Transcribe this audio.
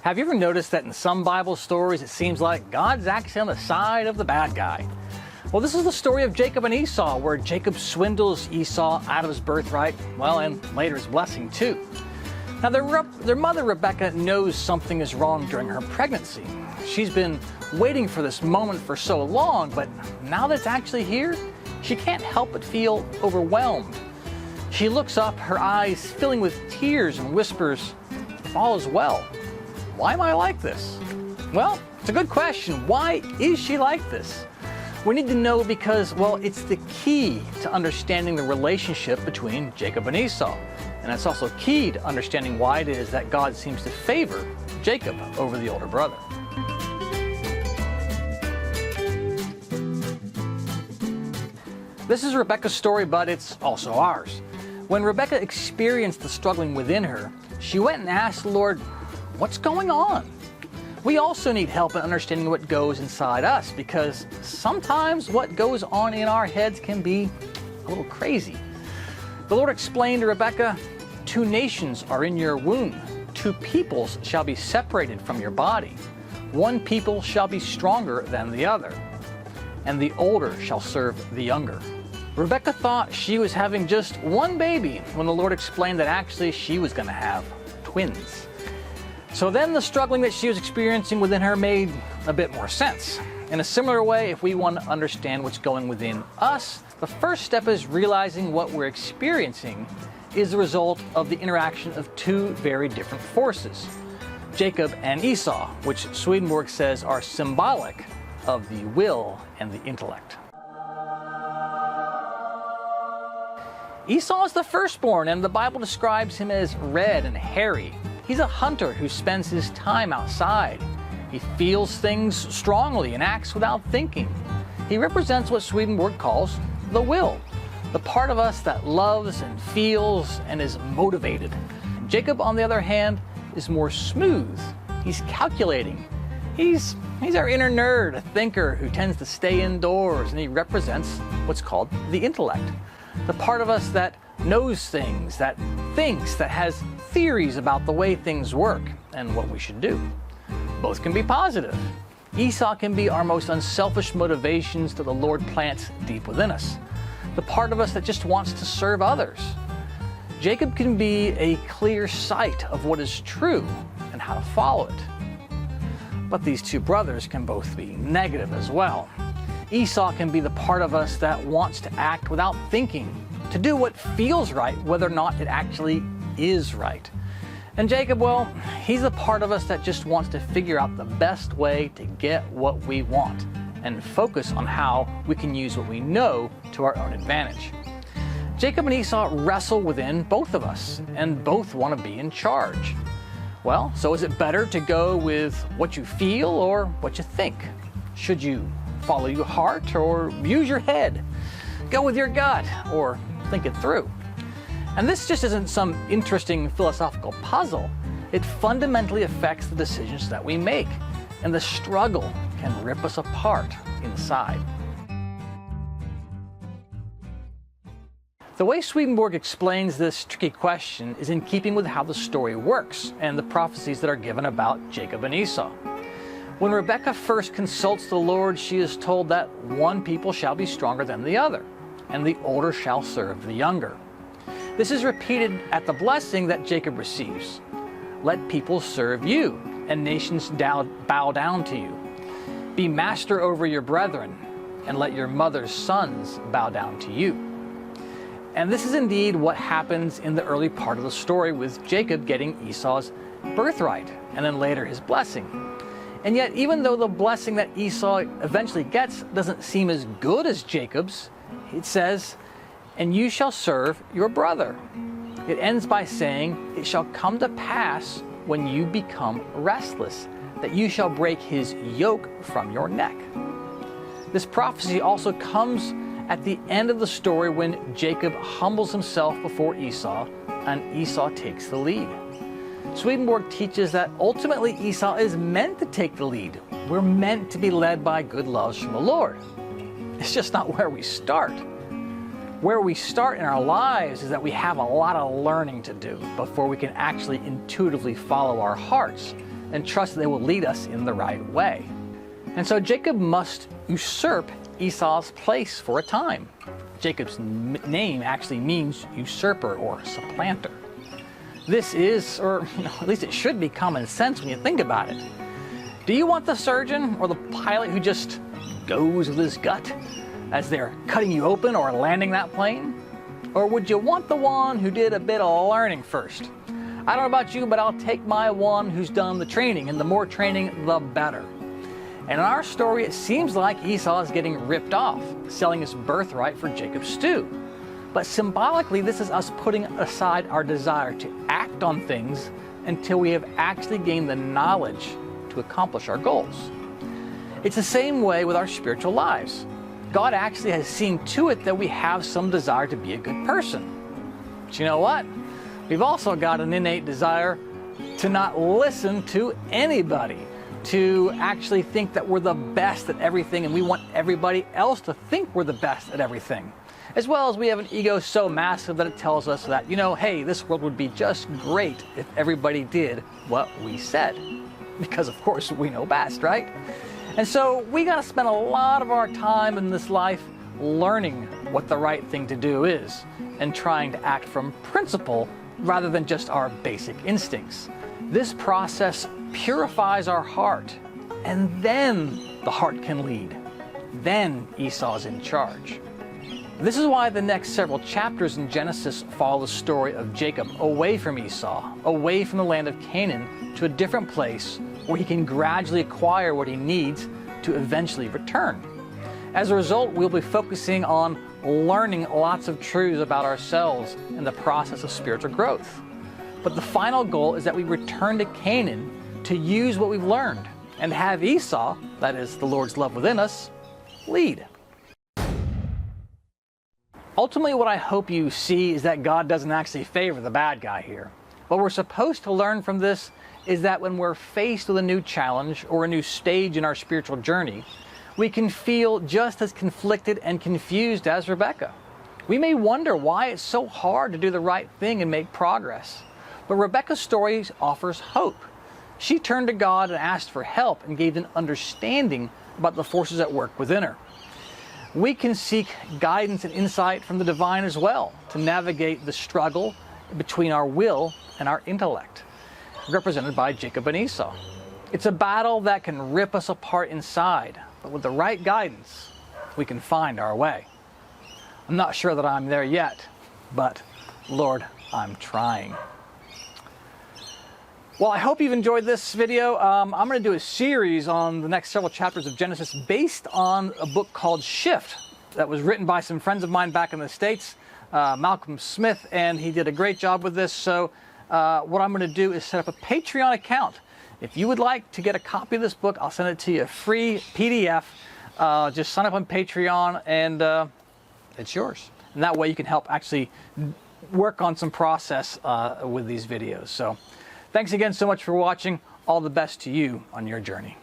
Have you ever noticed that in some Bible stories it seems like God's actually on the side of the bad guy? Well, this is the story of Jacob and Esau, where Jacob swindles Esau out of his birthright, well, and later his blessing too. Now, their mother, Rebekah, knows something is wrong during her pregnancy. She's been waiting for this moment for so long, but now that it's actually here, she can't help but feel overwhelmed. She looks up, her eyes filling with tears, and whispers, "If all is well, why am I like this?" Well, it's a good question. Why is she like this? We need to know because, well, it's the key to understanding the relationship between Jacob and Esau. And it's also key to understanding why it is that God seems to favor Jacob over the older brother. This is Rebekah's story, but it's also ours. When Rebekah experienced the struggling within her, she went and asked the Lord, "What's going on?" We also need help in understanding what goes inside us, because sometimes what goes on in our heads can be a little crazy. The Lord explained to Rebekah, "Two nations are in your womb. Two peoples shall be separated from your body. One people shall be stronger than the other, and the older shall serve the younger." Rebekah thought she was having just one baby when the Lord explained that actually she was going to have twins. So then the struggling that she was experiencing within her made a bit more sense. In a similar way, if we want to understand what's going within us, the first step is realizing what we're experiencing is the result of the interaction of two very different forces, Jacob and Esau, which Swedenborg says are symbolic of the will and the intellect. Esau is the firstborn, and the Bible describes him as red and hairy. He's a hunter who spends his time outside. He feels things strongly and acts without thinking. He represents what Swedenborg calls the will, the part of us that loves and feels and is motivated. Jacob, on the other hand, is more smooth. He's calculating. He's our inner nerd, a thinker who tends to stay indoors, and he represents what's called the intellect, the part of us that knows things, that thinks, that has theories about the way things work and what we should do. Both can be positive. Esau can be our most unselfish motivations that the Lord plants deep within us, the part of us that just wants to serve others. Jacob can be a clear sight of what is true and how to follow it. But these two brothers can both be negative as well. Esau can be the part of us that wants to act without thinking, to do what feels right, whether or not it actually is right. And Jacob, well, he's the part of us that just wants to figure out the best way to get what we want and focus on how we can use what we know to our own advantage. Jacob and Esau wrestle within both of us, and both want to be in charge. Well, so is it better to go with what you feel or what you think? Should you follow your heart or use your head? Go with your gut or think it through? And this just isn't some interesting philosophical puzzle. It fundamentally affects the decisions that we make, and the struggle can rip us apart inside. The way Swedenborg explains this tricky question is in keeping with how the story works and the prophecies that are given about Jacob and Esau. When Rebekah first consults the Lord, she is told that one people shall be stronger than the other, and the older shall serve the younger. This is repeated at the blessing that Jacob receives. "Let people serve you, and nations bow down to you. Be master over your brethren, and let your mother's sons bow down to you." And this is indeed what happens in the early part of the story, with Jacob getting Esau's birthright, and then later his blessing. And yet, even though the blessing that Esau eventually gets doesn't seem as good as Jacob's, it says, "And you shall serve your brother." It ends by saying, "It shall come to pass when you become restless, that you shall break his yoke from your neck." This prophecy also comes at the end of the story when Jacob humbles himself before Esau and Esau takes the lead. Swedenborg teaches that ultimately Esau is meant to take the lead. We're meant to be led by good loves from the Lord. It's just not where we start. Where we start in our lives is that we have a lot of learning to do before we can actually intuitively follow our hearts and trust that they will lead us in the right way. And so Jacob must usurp Esau's place for a time. Jacob's name actually means usurper or supplanter. This is, or at least it should be, common sense when you think about it. Do you want the surgeon or the pilot who just goes with his gut as they're cutting you open or landing that plane? Or would you want the one who did a bit of learning first? I don't know about you, but I'll take my one who's done the training, and the more training, the better. And in our story, it seems like Esau is getting ripped off, selling his birthright for Jacob's stew. But symbolically, this is us putting aside our desire to act on things until we have actually gained the knowledge to accomplish our goals. It's the same way with our spiritual lives. God actually has seen to it that we have some desire to be a good person. But you know what? We've also got an innate desire to not listen to anybody, to actually think that we're the best at everything, and we want everybody else to think we're the best at everything. As well as we have an ego so massive that it tells us that, hey, this world would be just great if everybody did what we said. Because of course we know best, right? And so we got to spend a lot of our time in this life learning what the right thing to do is and trying to act from principle rather than just our basic instincts. This process purifies our heart, and then the heart can lead. Then Esau's in charge. This is why the next several chapters in Genesis follow the story of Jacob away from Esau, away from the land of Canaan, to a different place where he can gradually acquire what he needs to eventually return. As a result, we'll be focusing on learning lots of truths about ourselves in the process of spiritual growth. But the final goal is that we return to Canaan to use what we've learned and have Esau, that is the Lord's love within us, lead. Ultimately, what I hope you see is that God doesn't actually favor the bad guy here. What we're supposed to learn from this is that when we're faced with a new challenge or a new stage in our spiritual journey, we can feel just as conflicted and confused as Rebekah. We may wonder why it's so hard to do the right thing and make progress. But Rebekah's story offers hope. She turned to God and asked for help and gave an understanding about the forces at work within her. We can seek guidance and insight from the divine as well to navigate the struggle between our will and our intellect, represented by Jacob and Esau. It's a battle that can rip us apart inside, but with the right guidance, we can find our way. I'm not sure that I'm there yet, but Lord, I'm trying. Well, I hope you've enjoyed this video. I'm going to do a series on the next several chapters of Genesis based on a book called Shift that was written by some friends of mine back in the States, Malcolm Smith, and he did a great job with this. So what I'm going to do is set up a Patreon account. If you would like to get a copy of this book, I'll send it to you, a free PDF. Just sign up on Patreon and it's yours. And that way you can help actually work on some process with these videos. So thanks again so much for watching. All the best to you on your journey.